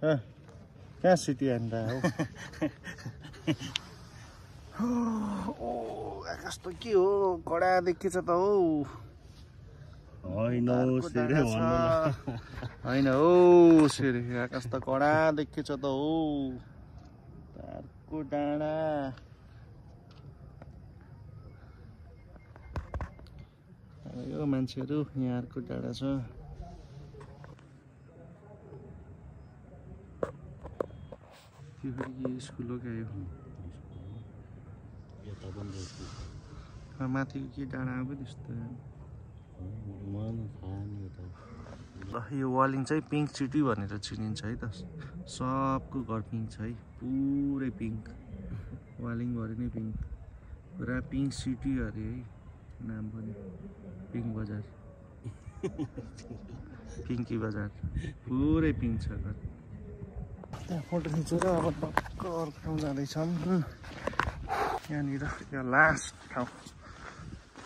कहाँ सिटी हान्दा हो ओ आकाश त के हो कडा देखिन्छ त हौ होइन हौ सेरे आकाश त कडा देखिन्छ त हौ तारको डाँडा यो मान्छेहरू यहाँको डाँडा छ त्यो फेरि स्कुल हो क्या यो माथि के डाँडा आएको त्यस्तो ल यो वालिङ चाहिँ पिङ्क सिटी भनेर चिनिन्छ है त सबको घर पिङ्क छ है पुरै पिङ्क वालिङभरि नै पिङ्क पुरा पिङ्क सिटी अरे है नाम पनि पिङ्क बजार पिङ्की बजार पुरै पिङ्क छ घर त्यहाँ फोटो खिचेर अब टक्क अर्को ठाउँ जाँदैछौँ यहाँनिर यो लास्ट ठाउँ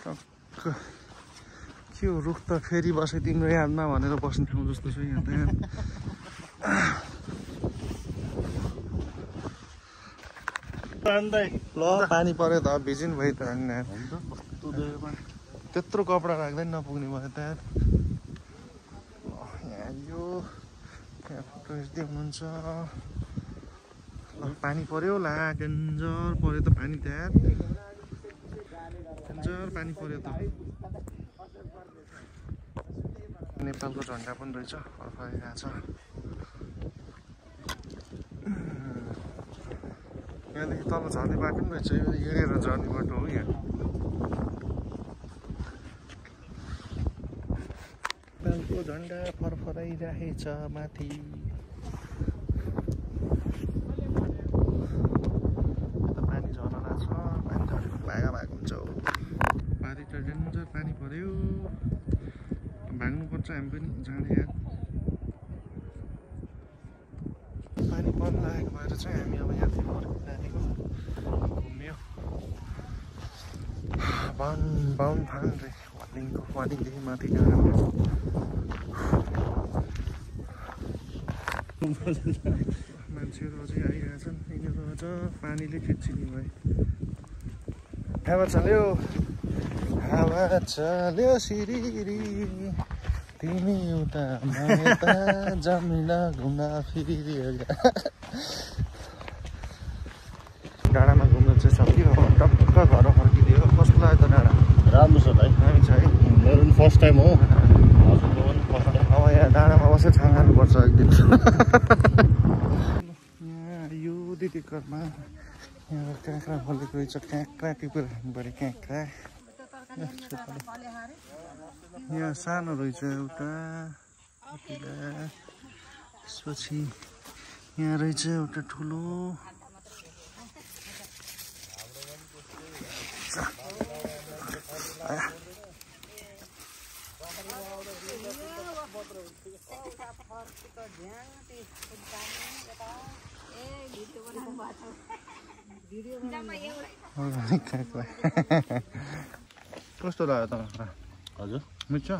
टक्क के हो रुख त फेरि बसे तिम्रो यादमा भनेर बस्ने ठाउँ जस्तो छ यहाँ त्यहाँ ल पानी पर्यो त भिजिन भयो त त्यत्रो कपडा राख्दैन नपुग्ने भयो त्यहाँ यहाँ यो त्यहाँ फोटो खिच्दै हुनुहुन्छ पानी पर्यो ला डेन्जर पर्यो त पानी त्यहाँ डेन्जर पानी पर्यो त नेपालको झन्डा पनि रहेछ फर्काइरहेको छ यहाँदेखि तल झर्ने बाटो पनि रहेछ यो हेरेर झर्ने बाटो हो यहाँ नेपालको झन्डा फरफराइरहेछ माथि पानी झरना छ पानी झरेको भागा भएको हुन्छ पारी त डेन्जर पानी पर्यो भाग्नुपर्छ हामी पनि जाँदै याद पानी पर्न लागेको भएर चाहिँ हामी अब यहाँ नानीको घुम्यो बाहुन फान रे वालिङदेखि माथि डाँडा मान्छेहरू अझै आइरहेछन् यिनीहरू अझ पानीले खिचिने भयो हावा चल्यो सिरिरी तिमी उता म यता जमिना घुम्न फेरि डाँडामा घुम्नु चाहिँ सक्यो टक्क घर फर्किदियो कस्तो लाग्यो त डाँडा राम्रो छ भाइ दामी छ है मेरो पनि फर्स्ट टाइम हो अब यहाँ डाँडामा बसेर छाङ खानुपर्छ एक दिन यहाँ यो दिदीकरमा यहाँ काँक्रा फलेको रहेछ काँक्रा टिपेर राख्नु पऱ्यो काँक्रा यहाँ सानो रहेछ एउटा त्यसपछि यहाँ रहेछ एउटा ठुलो कस्तो लाग्यो त काँक्रा हजुर मिठो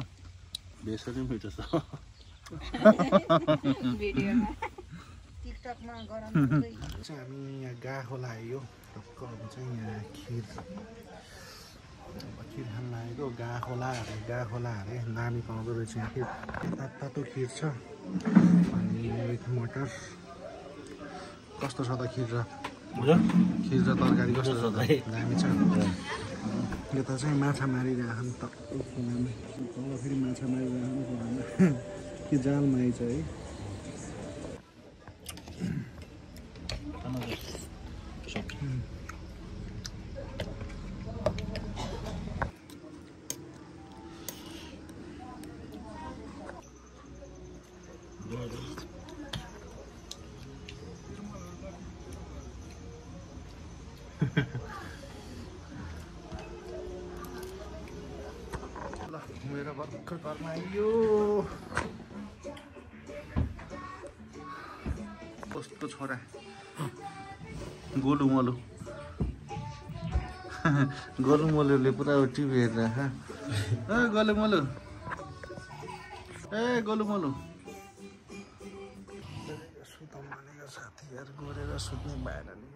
बेसरी मिठो छ हामी यहाँ गाखोला आयो टक्क चाहिँ यहाँ खिर खान लागेको गाखोला अरे नानी पाउँदो रहेछ यहाँ खिर तातो खिर छ अनि विथ मटर कस्तो छ त खिर र तरकारी कस्तो छ त दामी छ यता चाहिँ माछा मारिरहेछन् त तल फेरि माछा मारिरहेछन् कि जालमा आइछ है घुमेर भर्खर घरमा आइयो कस्तो छोरा गोलु मोलुले पुरा टिभी हेरेर गोलु मोलु साथीहरु गरेर सुत्ने भएन नि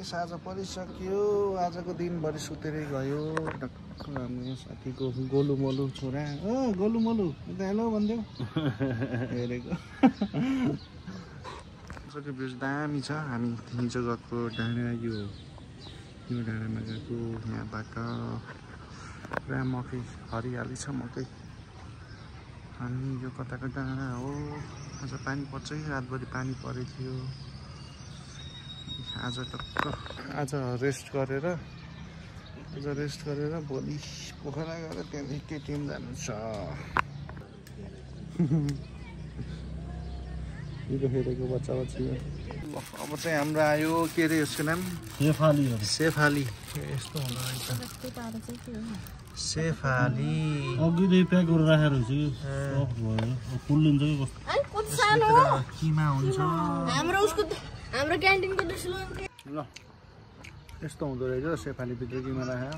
साँझ परिसक्यो आजको दिनभरि सुतेरै गयो हाम्रो साथीको गोलु मोलु छोरा गोलु मोलु हेलो भन्देऊ हेरेको आजको भ्यू दामी छ हामी हिजो गएको डाँडा यो डाँडामा गएको यहाँबाट पुरा मकै हरियाली छ मकै अनि यो कताको डाँडा हो आज पानी पर्छ रातभरि पानी परेको थियो आज रेस्ट गरेर भोलि पोखरा गएर त्यहाँदेखि केटिएम जानु छ हेरेको बच्चा बच्ची अब चाहिँ हाम्रो आयो के अरे यसको नाम सेफाली यस्तो हुँदो रहेछ सेफाली अघि प्याक गरेर राखेर किमा हुन्छ हाम्रो क्यान्टिनको ल यस्तो हुँदो रहेछ सेफाली भित्र किमा राखेर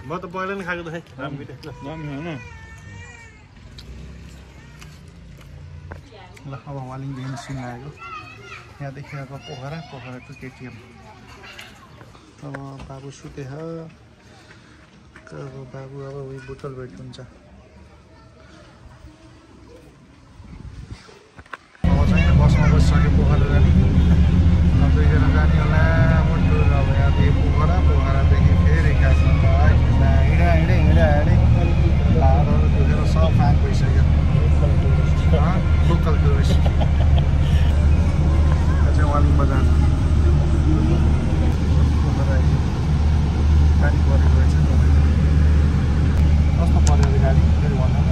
म त पहिला नि खाएको थिएँ ल अब वालिङदेखि सिङ आएको यहाँदेखि अब पोखराको केटिएम अब बाबु सुते अब बाबु अब उयो बोतल भेट हुन्छ बसमा बसिसक्यो पोखरा जाने दुईजना जाने होला मोटो अब यहाँदेखि पोखरादेखि फेरि काठमाडौँ हिँडे हातहरू दुखेर सब फाँक भइसक्यो लोकल टुरिस्ट चाहिँ वालिङ बजार पोखरा गाडी परेको रहेछ कस्तो पऱ्यो अरे गाडी फेरि भन्नु न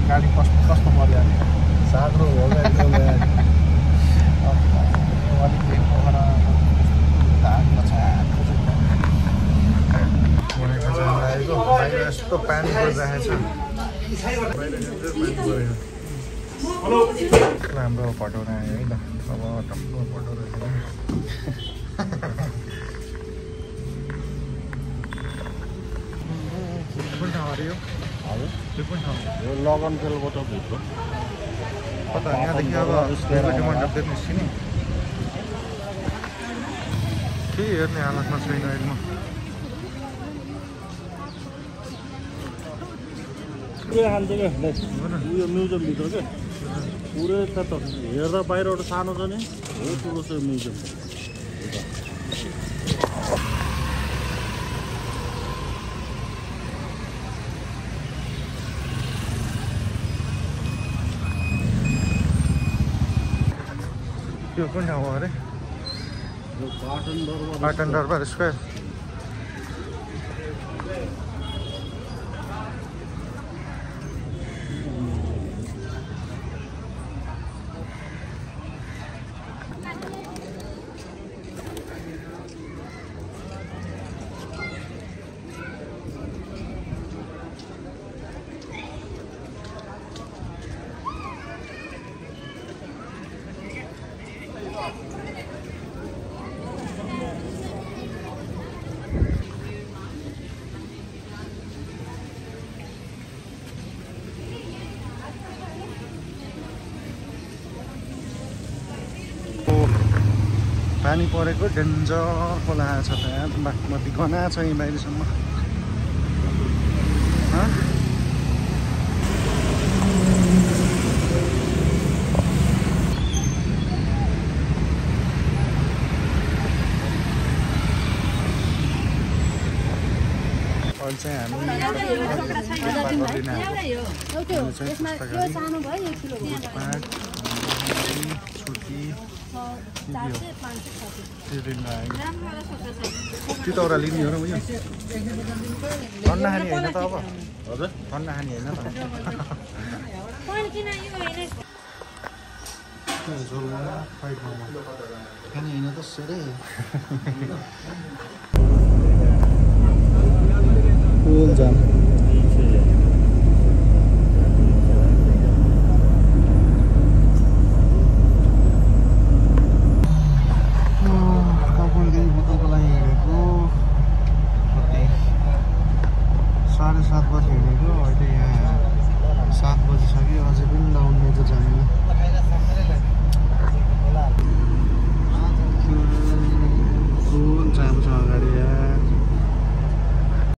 गाडी कस्तो पऱ्यो अरे साग्रो हो एकदम वालिङदेखि पोखरा आएको बाहिर यस्तो पानी परिरहेको छ राम्रो पटौरा आयो है त अब टक्क पटौरा कुन ठाउँ अरे यो कुन ठाउँ यो लगन तेलबाट भित्र कता यहाँदेखि अब मण्डप देख्नु नि के हेर्ने हालतमा छैन अहिले म खान्छ क्या उयो म्युजियमभित्र क्या पुरै त हेर्दा बाहिरबाट सानो छ नि हो ठुलो छ म्युजियम यो कुन ठाउँ हो अरे पाटन दरबार स्क्वायर पानी परेको डेन्जर खोला छ त यहाँ बागमती गना छ यहीँ बाहिरसम्म अहिले चाहिँ हामी छुर्की तितौरा लिने हो र उयो ठन्डा खाने होइन त अब हजुर ठन्डा खाने होइन त खाने होइन त सेरै फुल जाम 7:30 बजी हिँडेको अहिले यहाँ 7 बजिसक्यो अझै पनि नआउने त जानेन